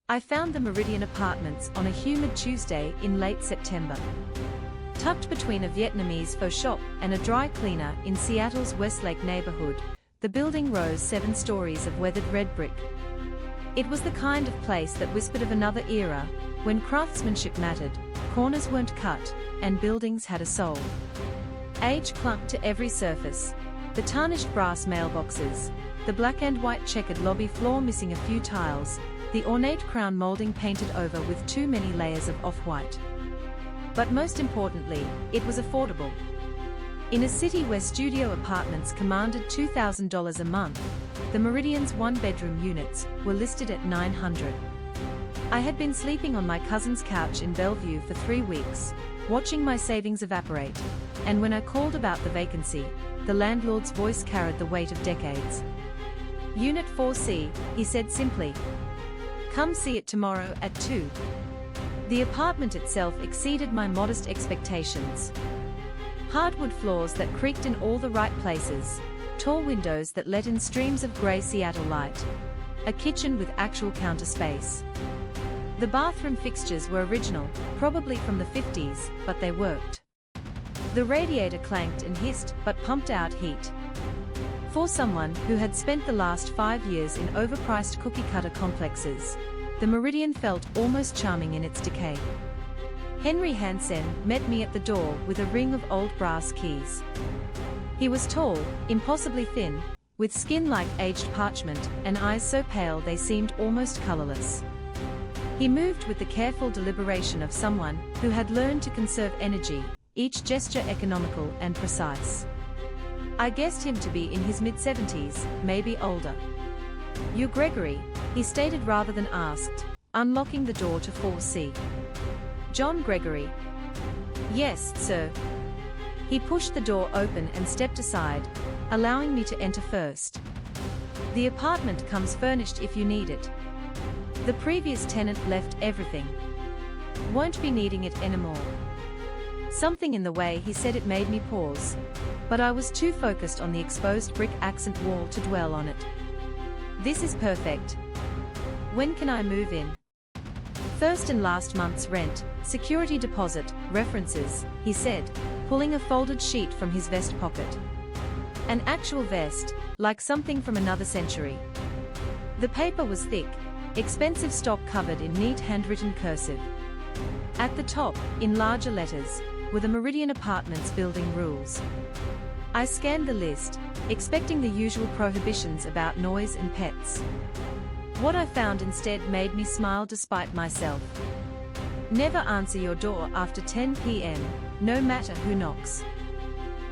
I found the Meridian Apartments on a humid Tuesday in late September. Tucked between a Vietnamese faux shop and a dry cleaner in Seattle's Westlake neighborhood, the building rose 7 stories of weathered red brick. It was the kind of place that whispered of another era, when craftsmanship mattered, corners weren't cut, and buildings had a soul. Age clung to every surface. The tarnished brass mailboxes, the black and white checkered lobby floor missing a few tiles, the ornate crown molding painted over with too many layers of off-white. But most importantly, it was affordable. In a city where studio apartments commanded $2,000 a month, the Meridian's one-bedroom units were listed at $900. I had been sleeping on my cousin's couch in Bellevue for 3 weeks, watching my savings evaporate, and when I called about the vacancy, the landlord's voice carried the weight of decades. Unit 4C, he said simply. Come see it tomorrow at 2. The apartment itself exceeded my modest expectations. Hardwood floors that creaked in all the right places, tall windows that let in streams of grey Seattle light, a kitchen with actual counter space. The bathroom fixtures were original, probably from the 50s, but they worked. The radiator clanked and hissed, but pumped out heat. For someone who had spent the last 5 years in overpriced cookie-cutter complexes, the Meridian felt almost charming in its decay. Henry Hansen met me at the door with a ring of old brass keys. He was tall, impossibly thin, with skin like aged parchment and eyes so pale they seemed almost colorless. He moved with the careful deliberation of someone who had learned to conserve energy, each gesture economical and precise. I guessed him to be in his mid-70s, maybe older. "You're Gregory," he stated rather than asked, unlocking the door to 4C. "John Gregory." "Yes, sir." He pushed the door open and stepped aside, allowing me to enter first. "The apartment comes furnished if you need it. The previous tenant left everything. Won't be needing it anymore." Something in the way he said it made me pause, but I was too focused on the exposed brick accent wall to dwell on it. "This is perfect. When can I move in?" "First and last month's rent, security deposit, references," he said, pulling a folded sheet from his vest pocket. An actual vest, like something from another century. The paper was thick, expensive stock covered in neat handwritten cursive. At the top, in larger letters, were the Meridian Apartments building rules. I scanned the list, expecting the usual prohibitions about noise and pets. What I found instead made me smile despite myself. Never answer your door after 10 p.m., no matter who knocks.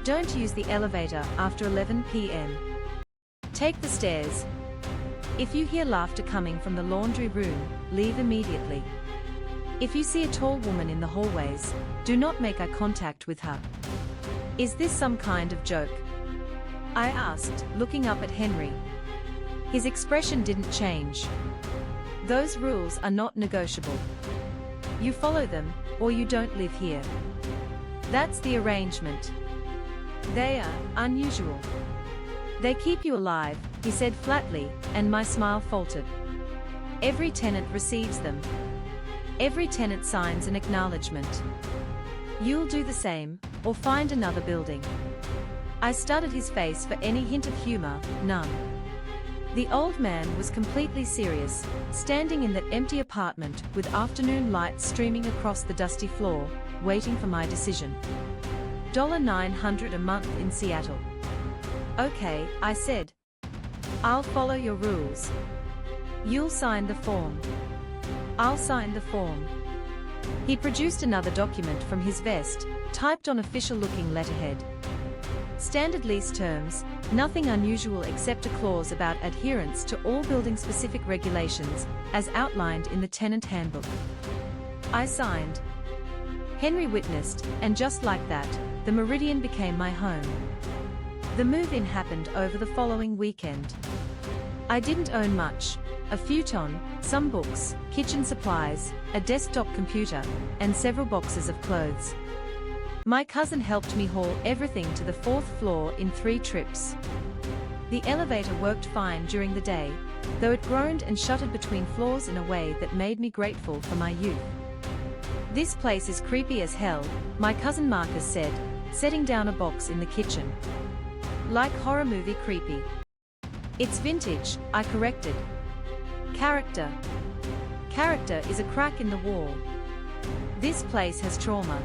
Don't use the elevator after 11 p.m. Take the stairs. If you hear laughter coming from the laundry room, leave immediately. If you see a tall woman in the hallways, do not make eye contact with her. "Is this some kind of joke?" I asked, looking up at Henry. His expression didn't change. "Those rules are not negotiable. You follow them, or you don't live here. That's the arrangement. They are unusual. They keep you alive," he said flatly, and my smile faltered. "Every tenant receives them. Every tenant signs an acknowledgement. You'll do the same, or find another building." I studied his face for any hint of humor, none. The old man was completely serious, standing in that empty apartment with afternoon light streaming across the dusty floor, waiting for my decision. $900 a month in Seattle. "Okay," I said. "I'll follow your rules. You'll sign the form." "I'll sign the form." He produced another document from his vest, typed on official-looking letterhead. Standard lease terms, nothing unusual except a clause about adherence to all building-specific regulations, as outlined in the tenant handbook. I signed. Henry witnessed, and just like that, the Meridian became my home. The move-in happened over the following weekend. I didn't own much: a futon, some books, kitchen supplies, a desktop computer, and several boxes of clothes. My cousin helped me haul everything to the 4th floor in 3 trips. The elevator worked fine during the day, though it groaned and shuddered between floors in a way that made me grateful for my youth. "This place is creepy as hell," my cousin Marcus said, setting down a box in the kitchen. "Like horror movie creepy." "It's vintage," I corrected. "Character. Character is a crack in the wall. This place has trauma."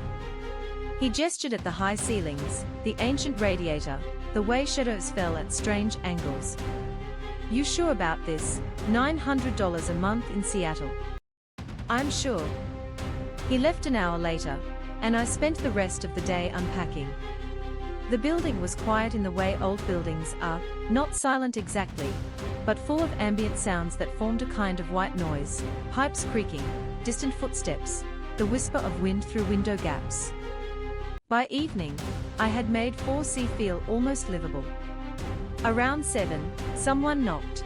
He gestured at the high ceilings, the ancient radiator, the way shadows fell at strange angles. "You sure about this? $900 a month in Seattle." "I'm sure." He left an hour later, and I spent the rest of the day unpacking. The building was quiet in the way old buildings are, not silent exactly, but full of ambient sounds that formed a kind of white noise, pipes creaking, distant footsteps, the whisper of wind through window gaps. By evening, I had made 4C feel almost livable. Around 7, someone knocked.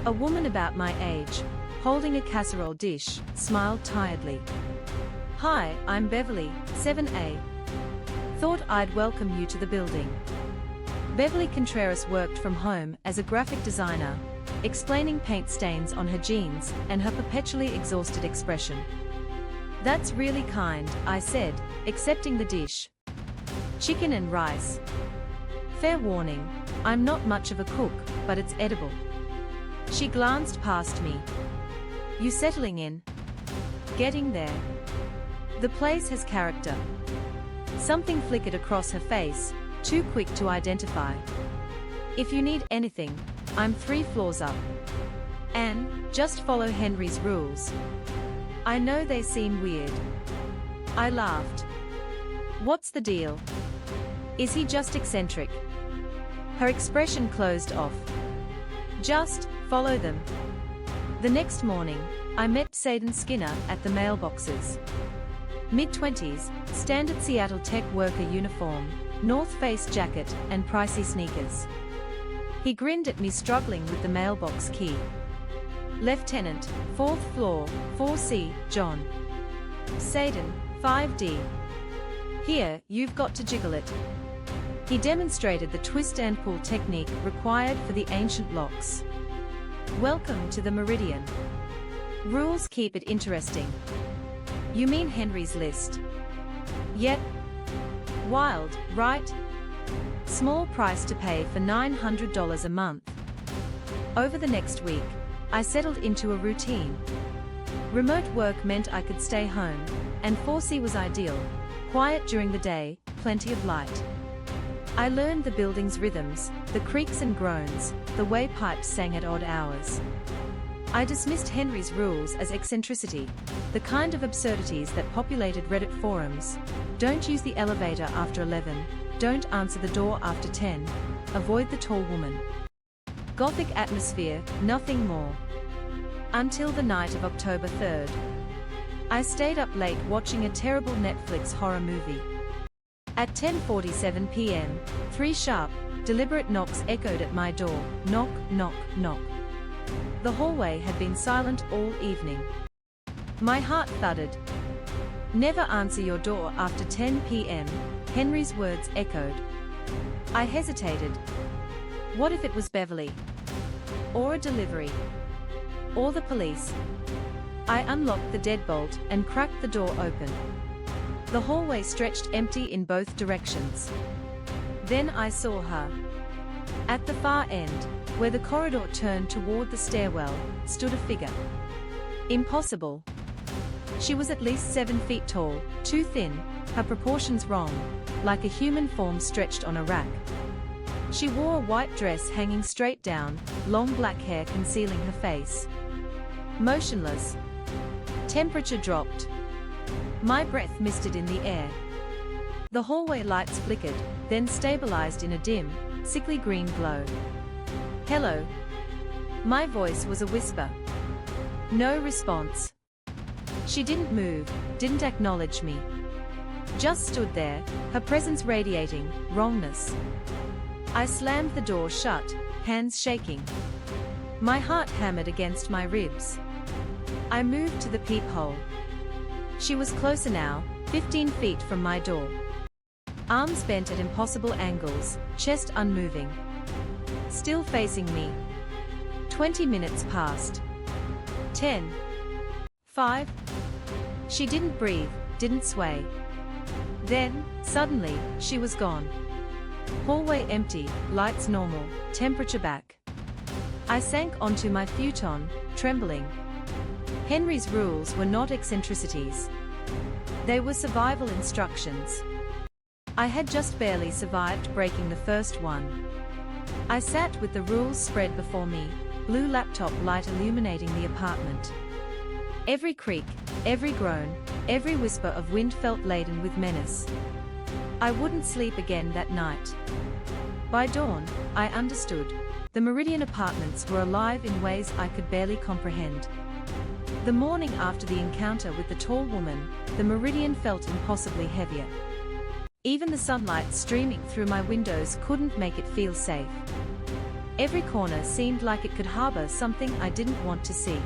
A woman about my age, holding a casserole dish, smiled tiredly. "Hi, I'm Beverly, 7A. Thought I'd welcome you to the building." Beverly Contreras worked from home as a graphic designer, explaining paint stains on her jeans and her perpetually exhausted expression. "That's really kind," I said, accepting the dish. "Chicken and rice." "Fair warning, I'm not much of a cook, but it's edible." She glanced past me. "You settling in?" "Getting there." "The place has character." Something flickered across her face, too quick to identify. "If you need anything, I'm 3 floors up. And, just follow Henry's rules." "I know they seem weird." I laughed. "What's the deal? Is he just eccentric?" Her expression closed off. "Just, follow them." The next morning, I met Sadin Skinner at the mailboxes. Mid-20s, standard Seattle tech worker uniform, North Face jacket, and pricey sneakers. He grinned at me struggling with the mailbox key. "Lieutenant, 4th floor, 4C, John." "Sadin, 5D. Here, you've got to jiggle it." He demonstrated the twist and pull technique required for the ancient locks. "Welcome to the Meridian. Rules keep it interesting." "You mean Henry's list?" "Yep. Wild, right? Small price to pay for $900 a month." Over the next week, I settled into a routine. Remote work meant I could stay home, and 4C was ideal. Quiet during the day, plenty of light. I learned the building's rhythms, the creaks and groans, the way pipes sang at odd hours. I dismissed Henry's rules as eccentricity, the kind of absurdities that populated Reddit forums. Don't use the elevator after 11, don't answer the door after 10, avoid the tall woman. Gothic atmosphere, nothing more. Until the night of October 3rd. I stayed up late watching a terrible Netflix horror movie. At 10:47 p.m., 3 sharp, deliberate knocks echoed at my door. Knock, knock, knock. The hallway had been silent all evening. My heart thudded. "Never answer your door after 10 p.m., Henry's words echoed. I hesitated. What if it was Beverly? Or a delivery? Or the police? I unlocked the deadbolt and cracked the door open. The hallway stretched empty in both directions. Then I saw her. At the far end, where the corridor turned toward the stairwell, stood a figure. Impossible. She was at least 7 feet tall, too thin, her proportions wrong, like a human form stretched on a rack. She wore a white dress hanging straight down, long black hair concealing her face. Motionless. Temperature dropped. My breath misted in the air. The hallway lights flickered, then stabilized in a dim, sickly green glow. "Hello." My voice was a whisper. No response. She didn't move, didn't acknowledge me. Just stood there, her presence radiating wrongness. I slammed the door shut, hands shaking. My heart hammered against my ribs. I moved to the peephole. She was closer now, 15 feet from my door. Arms bent at impossible angles, chest unmoving. still facing me. 20 minutes passed. 10. 5. She didn't breathe, didn't sway. Then, suddenly, she was gone. Hallway empty, lights normal, temperature back. I sank onto my futon, trembling. Henry's rules were not eccentricities. They were survival instructions. I had just barely survived breaking the first one. I sat with the rules spread before me, blue laptop light illuminating the apartment. Every creak, every groan, every whisper of wind felt laden with menace. I wouldn't sleep again that night. By dawn, I understood. The Meridian Apartments were alive in ways I could barely comprehend. The morning after the encounter with the tall woman, the Meridian felt impossibly heavier. Even the sunlight streaming through my windows couldn't make it feel safe. Every corner seemed like it could harbor something I didn't want to see.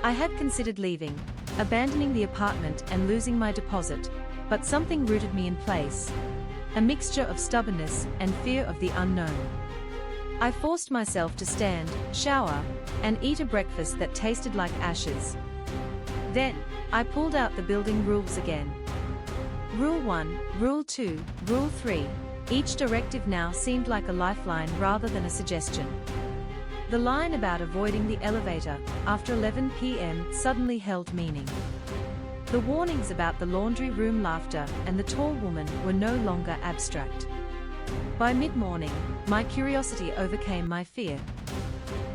I had considered leaving, abandoning the apartment and losing my deposit, but something rooted me in place. A mixture of stubbornness and fear of the unknown. I forced myself to stand, shower, and eat a breakfast that tasted like ashes. Then, I pulled out the building rules again. Rule 1, Rule 2, Rule 3. Each directive now seemed like a lifeline rather than a suggestion. The line about avoiding the elevator after 11 p.m. suddenly held meaning. The warnings about the laundry room laughter and the tall woman were no longer abstract. By mid-morning, my curiosity overcame my fear.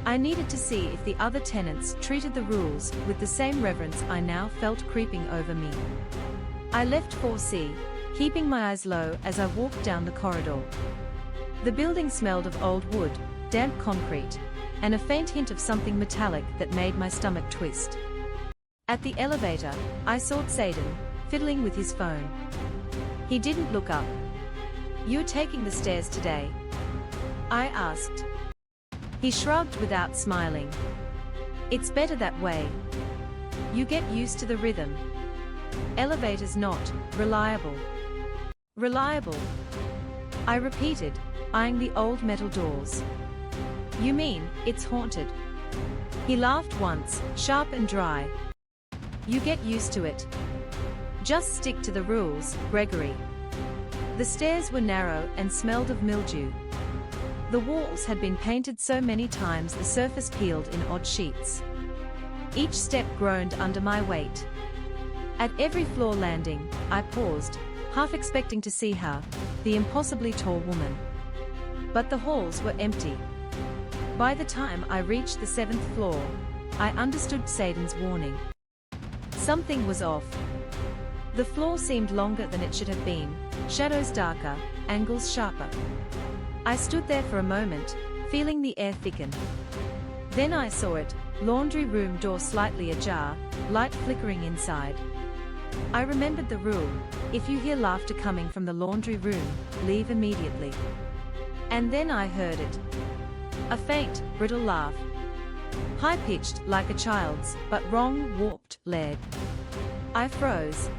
I needed to see if the other tenants treated the rules with the same reverence I now felt creeping over me. I left 4C, keeping my eyes low as I walked down the corridor. The building smelled of old wood, damp concrete, and a faint hint of something metallic that made my stomach twist. At the elevator, I saw Sadin, fiddling with his phone. He didn't look up. "You're taking the stairs today?" I asked. He shrugged without smiling. "It's better that way. You get used to the rhythm. Elevator's not reliable." "Reliable?" I repeated, eyeing the old metal doors. "You mean, it's haunted?" He laughed once, sharp and dry. "You get used to it. Just stick to the rules, Gregory." The stairs were narrow and smelled of mildew. The walls had been painted so many times the surface peeled in odd sheets. Each step groaned under my weight. At every floor landing, I paused, half expecting to see her, the impossibly tall woman. But the halls were empty. By the time I reached the 7th floor, I understood Sadin's warning. Something was off. The floor seemed longer than it should have been, shadows darker, angles sharper. I stood there for a moment, feeling the air thicken. Then I saw it, laundry room door slightly ajar, light flickering inside. I remembered the rule: if you hear laughter coming from the laundry room, leave immediately. And then I heard it. A faint, brittle laugh. High-pitched like a child's, but wrong, warped, layered. I froze.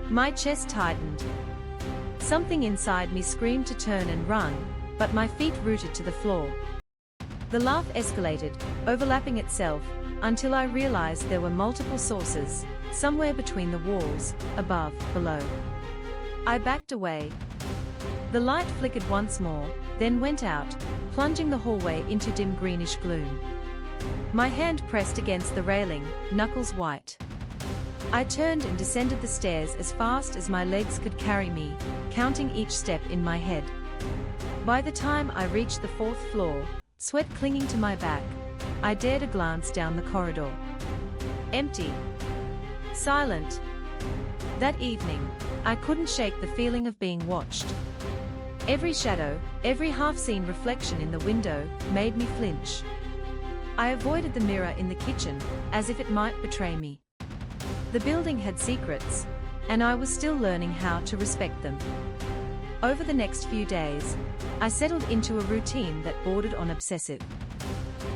My chest tightened. Something inside me screamed to turn and run, but my feet rooted to the floor. The laugh escalated, overlapping itself, until I realized there were multiple sources, somewhere between the walls, above, below. I backed away. The light flickered once more, then went out, plunging the hallway into dim greenish gloom. My hand pressed against the railing, knuckles white. I turned and descended the stairs as fast as my legs could carry me, counting each step in my head. By the time I reached the 4th floor, sweat clinging to my back, I dared a glance down the corridor. Empty. Silent. That evening, I couldn't shake the feeling of being watched. Every shadow, every half-seen reflection in the window, made me flinch. I avoided the mirror in the kitchen, as if it might betray me. The building had secrets, and I was still learning how to respect them. Over the next few days, I settled into a routine that bordered on obsessive.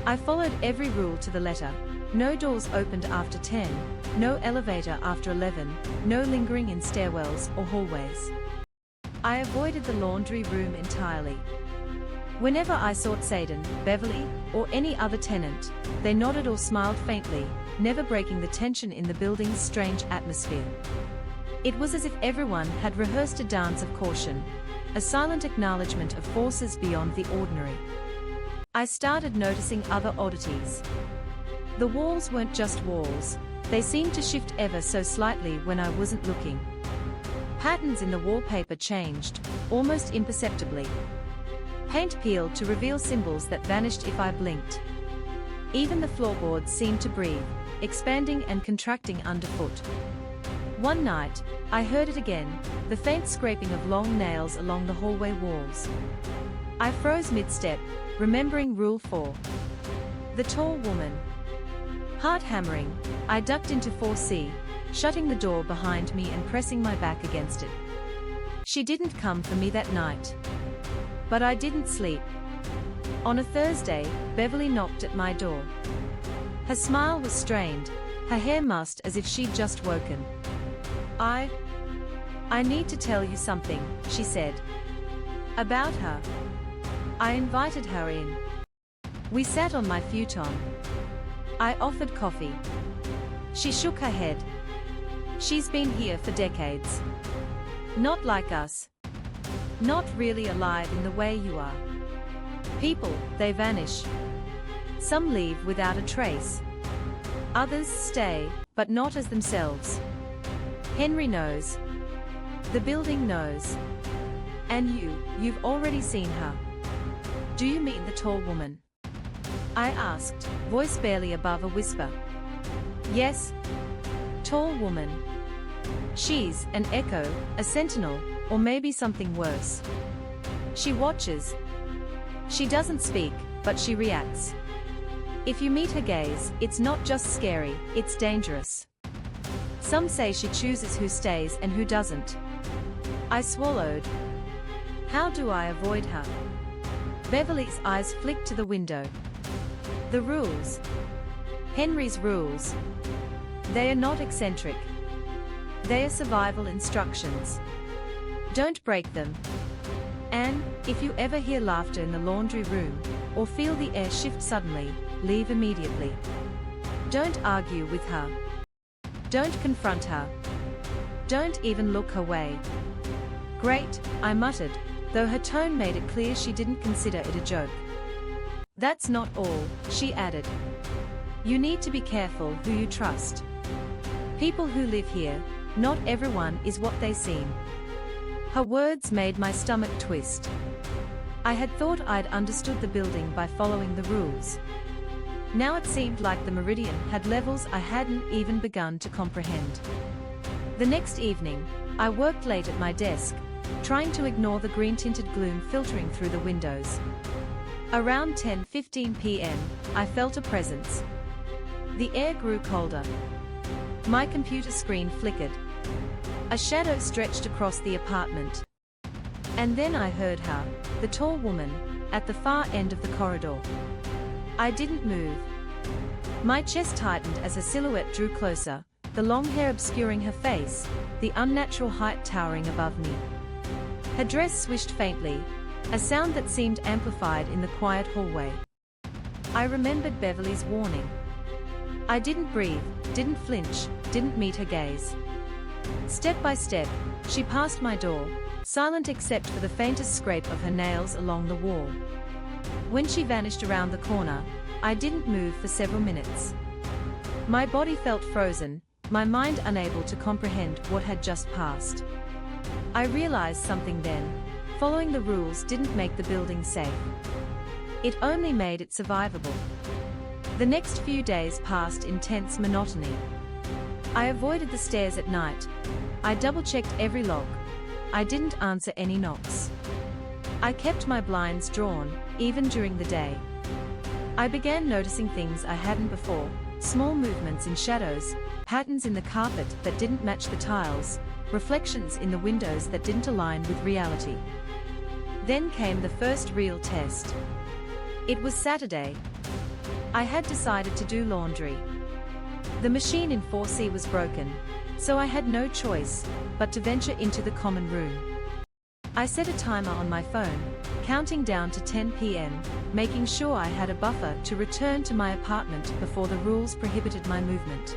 I followed every rule to the letter. No doors opened after 10, no elevator after 11, no lingering in stairwells or hallways. I avoided the laundry room entirely. Whenever I sought Sadin, Beverly, or any other tenant, they nodded or smiled faintly, never breaking the tension in the building's strange atmosphere. It was as if everyone had rehearsed a dance of caution, a silent acknowledgement of forces beyond the ordinary. I started noticing other oddities. The walls weren't just walls, they seemed to shift ever so slightly when I wasn't looking. Patterns in the wallpaper changed, almost imperceptibly. Paint peeled to reveal symbols that vanished if I blinked. Even the floorboards seemed to breathe, expanding and contracting underfoot. One night, I heard it again, the faint scraping of long nails along the hallway walls. I froze mid-step, remembering Rule 4. The tall woman. Heart hammering, I ducked into 4C, shutting the door behind me and pressing my back against it. She didn't come for me that night. But I didn't sleep. On a Thursday, Beverly knocked at my door. Her smile was strained, her hair mussed as if she'd just woken. I need to tell you something, she said. About her. I invited her in. We sat on my futon. I offered coffee. She shook her head. She's been here for decades. Not like us. Not really alive in the way you are. People, they vanish. Some leave without a trace. Others stay, but not as themselves. Henry knows. The building knows. And you've already seen her. Do you mean the tall woman? I asked, voice barely above a whisper. Yes. Tall woman. She's an echo, a sentinel, or maybe something worse. She watches. She doesn't speak, but she reacts. If you meet her gaze, it's not just scary, it's dangerous. Some say she chooses who stays and who doesn't. I swallowed. How do I avoid her? Beverly's eyes flicked to the window. The rules. Henry's rules. They are not eccentric. They are survival instructions. Don't break them. And, if you ever hear laughter in the laundry room, or feel the air shift suddenly, leave immediately. Don't argue with her. Don't confront her. Don't even look her way. Great, I muttered, though her tone made it clear she didn't consider it a joke. That's not all, she added. You need to be careful who you trust. People who live here, not everyone is what they seem. Her words made my stomach twist. I had thought I'd understood the building by following the rules. Now it seemed like the Meridian had levels I hadn't even begun to comprehend. The next evening, I worked late at my desk, trying to ignore the green-tinted gloom filtering through the windows. Around 10:15 p.m., I felt a presence. The air grew colder. My computer screen flickered. A shadow stretched across the apartment. And then I heard her, the tall woman, at the far end of the corridor. I didn't move. My chest tightened as her silhouette drew closer, the long hair obscuring her face, the unnatural height towering above me. Her dress swished faintly, a sound that seemed amplified in the quiet hallway. I remembered Beverly's warning. I didn't breathe, didn't flinch, didn't meet her gaze. Step by step, she passed my door, silent except for the faintest scrape of her nails along the wall. When she vanished around the corner, I didn't move for several minutes. My body felt frozen, my mind unable to comprehend what had just passed. I realized something then. Following the rules didn't make the building safe. It only made it survivable. The next few days passed in tense monotony. I avoided the stairs at night. I double-checked every lock. I didn't answer any knocks. I kept my blinds drawn, even during the day. I began noticing things I hadn't before, small movements in shadows, patterns in the carpet that didn't match the tiles, reflections in the windows that didn't align with reality. Then came the first real test. It was Saturday. I had decided to do laundry. The machine in 4C was broken, so I had no choice but to venture into the common room. I set a timer on my phone, counting down to 10 p.m., making sure I had a buffer to return to my apartment before the rules prohibited my movement.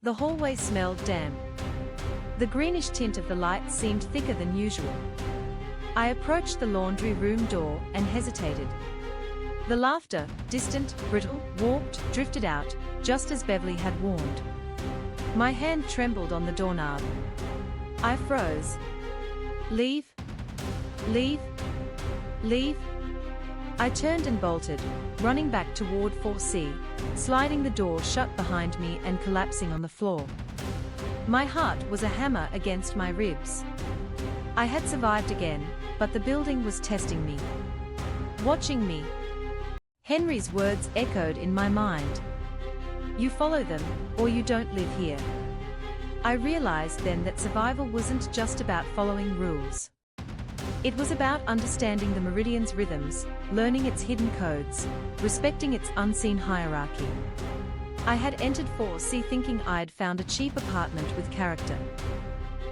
The hallway smelled damp. The greenish tint of the light seemed thicker than usual. I approached the laundry room door and hesitated. The laughter, distant, brittle, warped, drifted out, just as Beverly had warned. My hand trembled on the doorknob. I froze. Leave? Leave? Leave? I turned and bolted, running back toward 4C, sliding the door shut behind me and collapsing on the floor. My heart was a hammer against my ribs. I had survived again, but the building was testing me. Watching me. Henry's words echoed in my mind. You follow them, or you don't live here. I realized then that survival wasn't just about following rules. It was about understanding the Meridian's rhythms, learning its hidden codes, respecting its unseen hierarchy. I had entered 4C thinking I'd found a cheap apartment with character.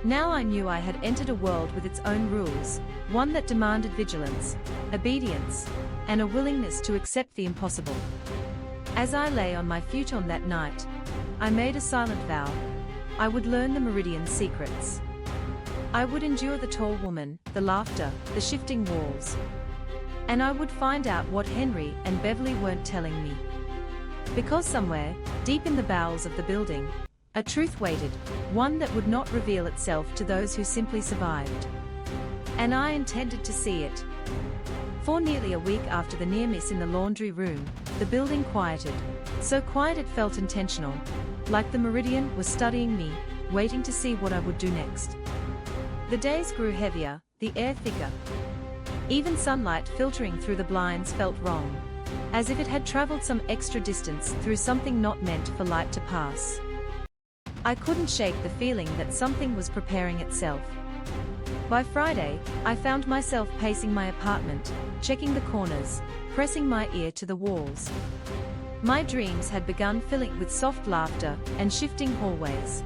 Now I knew I had entered a world with its own rules, one that demanded vigilance, obedience, and a willingness to accept the impossible. As I lay on my futon that night, I made a silent vow. I would learn the Meridian's secrets. I would endure the tall woman, the laughter, the shifting walls. And I would find out what Henry and Beverly weren't telling me. Because somewhere, deep in the bowels of the building, a truth waited, one that would not reveal itself to those who simply survived. And I intended to see it. For nearly a week after the near miss in the laundry room, the building quieted, so quiet it felt intentional, like the Meridian was studying me, waiting to see what I would do next. The days grew heavier, the air thicker. Even sunlight filtering through the blinds felt wrong, as if it had traveled some extra distance through something not meant for light to pass. I couldn't shake the feeling that something was preparing itself. By Friday, I found myself pacing my apartment, checking the corners, pressing my ear to the walls. My dreams had begun filling with soft laughter and shifting hallways.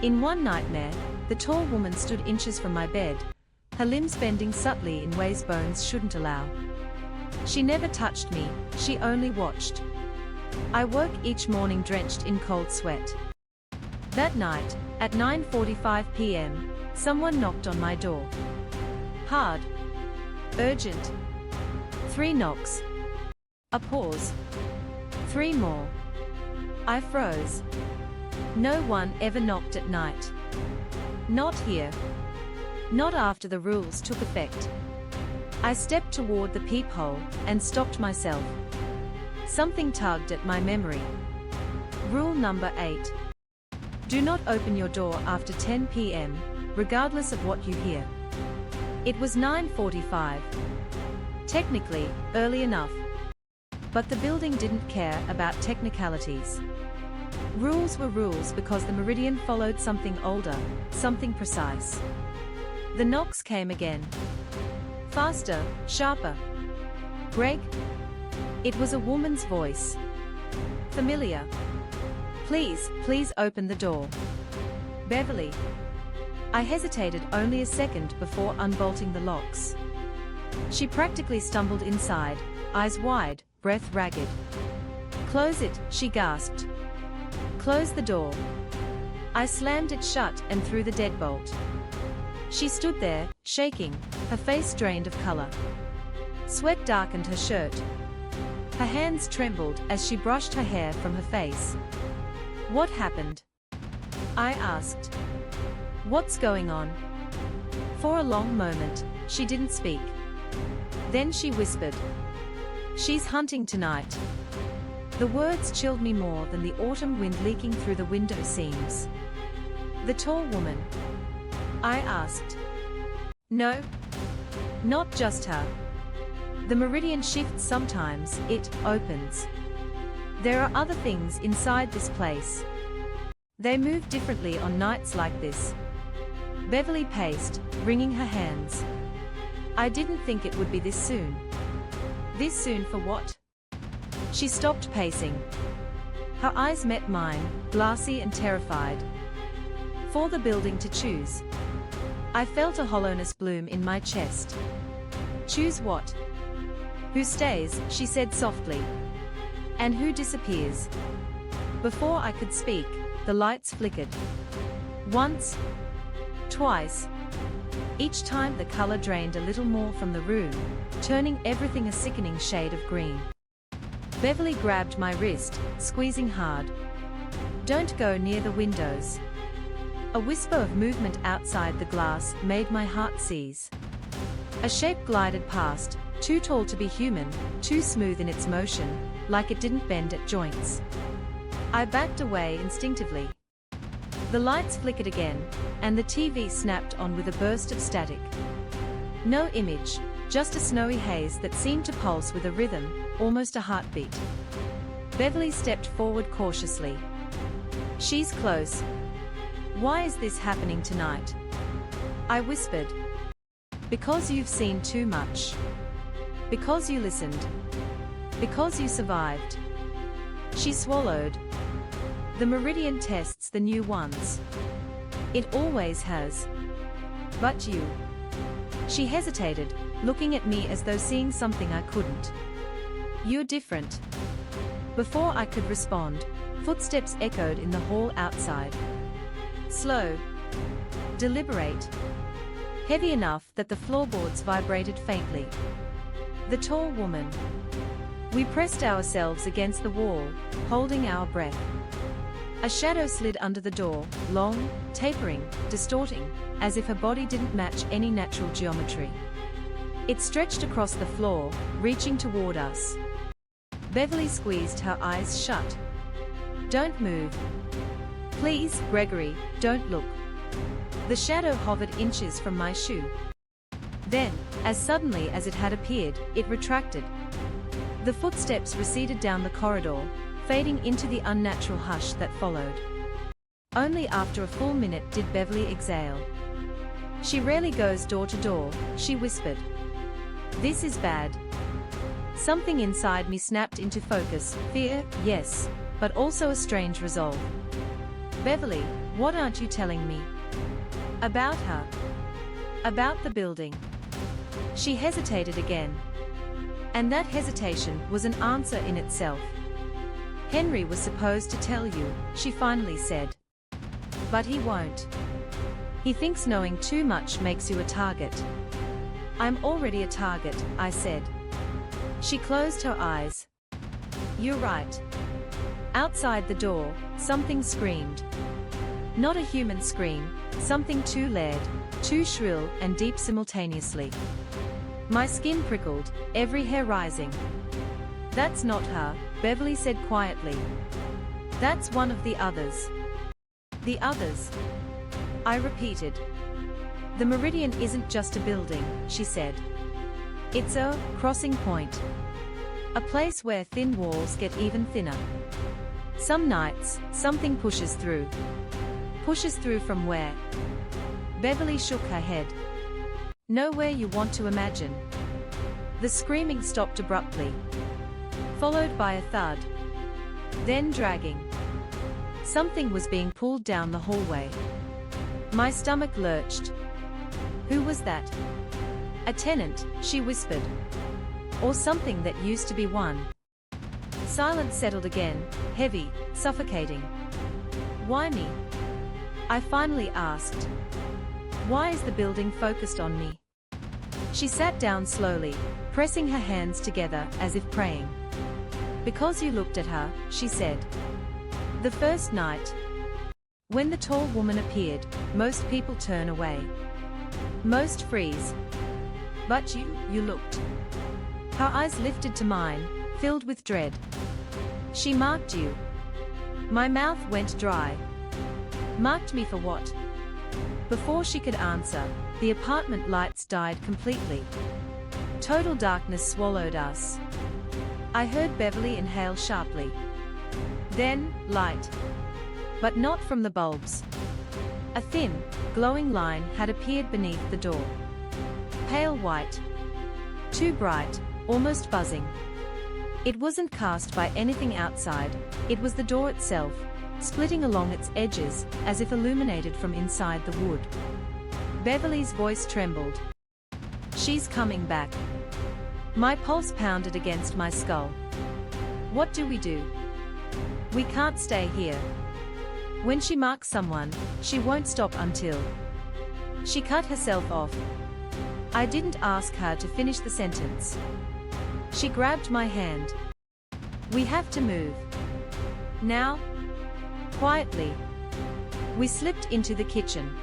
In one nightmare, the tall woman stood inches from my bed, her limbs bending subtly in ways bones shouldn't allow. She never touched me, she only watched. I woke each morning drenched in cold sweat. That night, at 9:45 p.m., someone knocked on my door. Hard. Urgent. 3 knocks. A pause. 3 more. I froze. No one ever knocked at night. Not here. Not after the rules took effect. I stepped toward the peephole and stopped myself. Something tugged at my memory. Rule number 8. Do not open your door after 10 p.m., regardless of what you hear. It was 9:45. Technically, early enough. But the building didn't care about technicalities. Rules were rules because the Meridian followed something older, something precise. The knocks came again. Faster, sharper. Greg? It was a woman's voice. Familiar. Please open the door. Beverly. I hesitated only a second before unbolting the locks. She practically stumbled inside, eyes wide, breath ragged. Close it, she gasped. Close the door. I slammed it shut and threw the deadbolt. She stood there, shaking, her face drained of color. Sweat darkened her shirt. Her hands trembled as she brushed her hair from her face. What happened? I asked. What's going on? For a long moment, she didn't speak. Then she whispered. She's hunting tonight. The words chilled me more than the autumn wind leaking through the window seams. The tall woman? I asked. No. Not just her. The Meridian shifts sometimes, it opens. There are other things inside this place. They move differently on nights like this. Beverly paced, wringing her hands. I didn't think it would be this soon. This soon for what? She stopped pacing. Her eyes met mine, glassy and terrified. For the building to choose. I felt a hollowness bloom in my chest. Choose what? Who stays, she said softly. And who disappears? Before I could speak, the lights flickered. Once, twice. Each time the color drained a little more from the room, turning everything a sickening shade of green. Beverly grabbed my wrist, squeezing hard. Don't go near the windows. A whisper of movement outside the glass made my heart seize. A shape glided past, too tall to be human, too smooth in its motion, like it didn't bend at joints. I backed away instinctively. The lights flickered again, and the TV snapped on with a burst of static. No image, just a snowy haze that seemed to pulse with a rhythm, almost a heartbeat. Beverly stepped forward cautiously. She's close. Why is this happening tonight? I whispered. Because you've seen too much. Because you listened. Because you survived. She swallowed. The Meridian tests the new ones. It always has. But you. She hesitated, looking at me as though seeing something I couldn't. You're different. Before I could respond, footsteps echoed in the hall outside. Slow. Deliberate. Heavy enough that the floorboards vibrated faintly. The tall woman. We pressed ourselves against the wall, holding our breath. A shadow slid under the door, long, tapering, distorting, as if her body didn't match any natural geometry. It stretched across the floor, reaching toward us. Beverly squeezed her eyes shut. Don't move. Please, Gregory, don't look. The shadow hovered inches from my shoe. Then, as suddenly as it had appeared, it retracted. The footsteps receded down the corridor, fading into the unnatural hush that followed. Only after a full minute did Beverly exhale. She rarely goes door to door, she whispered. This is bad. Something inside me snapped into focus, fear, yes, but also a strange resolve. Beverly, what aren't you telling me? About her. About the building. She hesitated again. And that hesitation was an answer in itself. Henry was supposed to tell you, she finally said. But he won't. He thinks knowing too much makes you a target. I'm already a target, I said. She closed her eyes. You're right. Outside the door, something screamed. Not a human scream, something too layered, too shrill and deep simultaneously. My skin prickled, every hair rising. That's not her, Beverly said quietly. That's one of the others. The others. I repeated. The Meridian isn't just a building, she said. It's a crossing point. A place where thin walls get even thinner. Some nights, something pushes through. Pushes through from where? Beverly shook her head. Nowhere you want to imagine. The screaming stopped abruptly, followed by a thud. Then dragging. Something was being pulled down the hallway. My stomach lurched. Who was that? A tenant, she whispered. Or something that used to be one. Silence settled again, heavy, suffocating. Why me? I finally asked. Why is the building focused on me? She sat down slowly, pressing her hands together as if praying. Because you looked at her, she said. The first night. When the tall woman appeared, most people turn away. Most freeze. But you looked. Her eyes lifted to mine, filled with dread. She marked you. My mouth went dry. Marked me for what? Before she could answer, the apartment lights died completely. Total darkness swallowed us. I heard Beverly inhale sharply. Then, light. But not from the bulbs. A thin, glowing line had appeared beneath the door. Pale white. Too bright, almost buzzing. It wasn't cast by anything outside, it was the door itself, splitting along its edges, as if illuminated from inside the wood. Beverly's voice trembled. She's coming back. My pulse pounded against my skull. What do? We can't stay here. When she marks someone, she won't stop until. She cut herself off. I didn't ask her to finish the sentence. She grabbed my hand. We have to move. Now? Quietly. We slipped into the kitchen.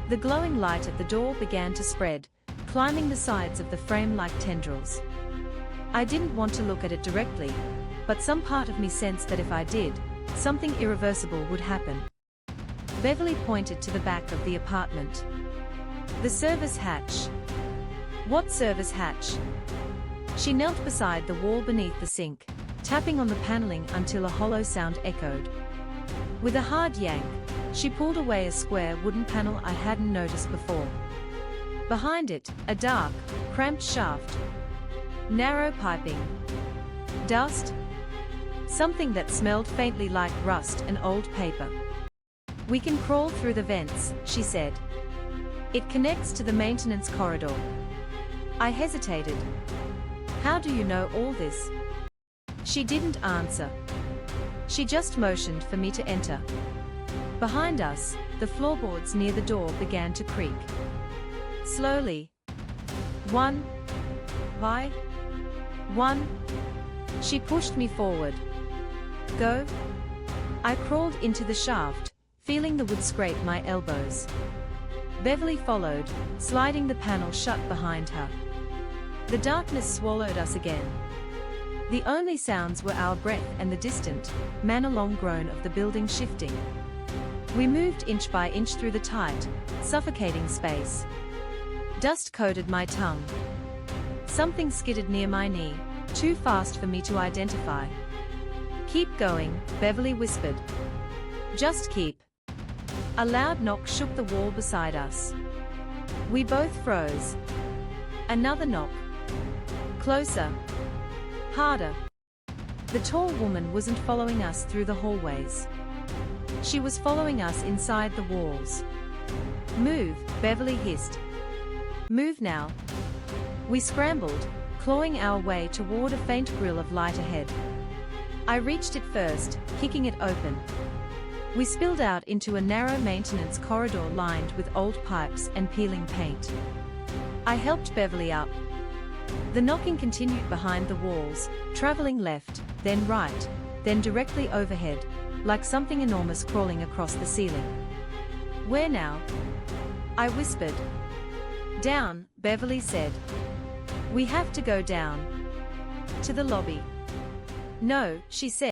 The glowing light at the door began to spread, climbing the sides of the frame like tendrils. I didn't want to look at it directly, but some part of me sensed that if I did, something irreversible would happen. Beverly pointed to the back of the apartment. The service hatch. What service hatch? She knelt beside the wall beneath the sink, tapping on the paneling until a hollow sound echoed. With a hard yank, she pulled away a square wooden panel I hadn't noticed before. Behind it, a dark, cramped shaft. Narrow piping. Dust. Something that smelled faintly like rust and old paper. We can crawl through the vents, she said. It connects to the maintenance corridor. I hesitated. How do you know all this? She didn't answer. She just motioned for me to enter. Behind us, the floorboards near the door began to creak. Slowly. One. Why? One. She pushed me forward. Go. I crawled into the shaft, feeling the wood scrape my elbows. Beverly followed, sliding the panel shut behind her. The darkness swallowed us again. The only sounds were our breath and the distant, man-along groan of the building shifting. We moved inch by inch through the tight, suffocating space. Dust coated my tongue. Something skidded near my knee, too fast for me to identify. Keep going, Beverly whispered. Just keep. A loud knock shook the wall beside us. We both froze. Another knock. Closer. Harder. The tall woman wasn't following us through the hallways. She was following us inside the walls. Move, Beverly hissed. Move now. We scrambled, clawing our way toward a faint grill of light ahead. I reached it first, kicking it open. We spilled out into a narrow maintenance corridor lined with old pipes and peeling paint. I helped Beverly up. The knocking continued behind the walls, traveling left, then right, then directly overhead, like something enormous crawling across the ceiling. Where now? I whispered. Down, Beverly said. We have to go down. To the lobby. No, she said.